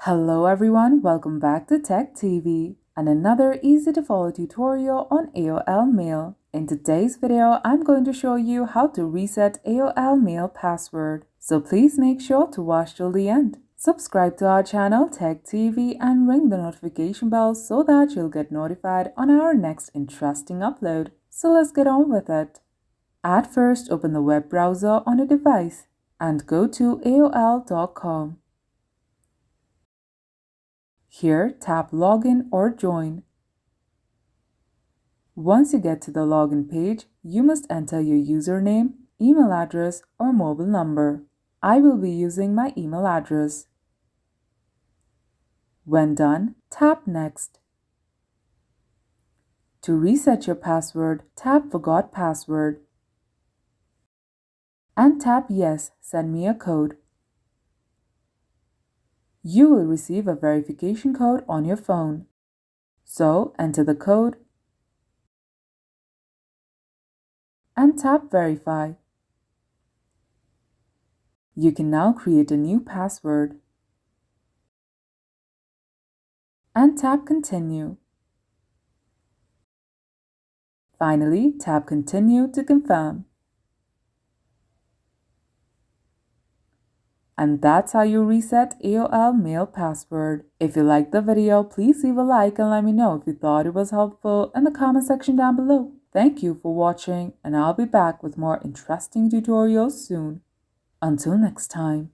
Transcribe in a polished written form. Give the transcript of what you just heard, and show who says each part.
Speaker 1: Hello everyone, welcome back to Tech TV and another easy to follow tutorial on AOL Mail. In today's video, I'm going to show you how to reset AOL Mail password. So please make sure to watch till the end. Subscribe to our channel Tech TV and ring the notification bell so that you'll get notified on our next interesting upload. So let's get on with it. At first, open the web browser on your device and go to AOL.com. Here, tap Login or Join. Once you get to the login page, you must enter your username, email address, or mobile number. I will be using my email address. When done, tap Next. To reset your password, tap Forgot Password and tap Yes, send me a code. You will receive a verification code on your phone. So, enter the code and tap Verify. You can now create a new password and tap Continue. Finally, tap Continue to confirm. And that's how you reset AOL Mail password. If you liked the video, please leave a like and let me know if you thought it was helpful in the comment section down below. Thank you for watching, and I'll be back with more interesting tutorials soon. Until next time.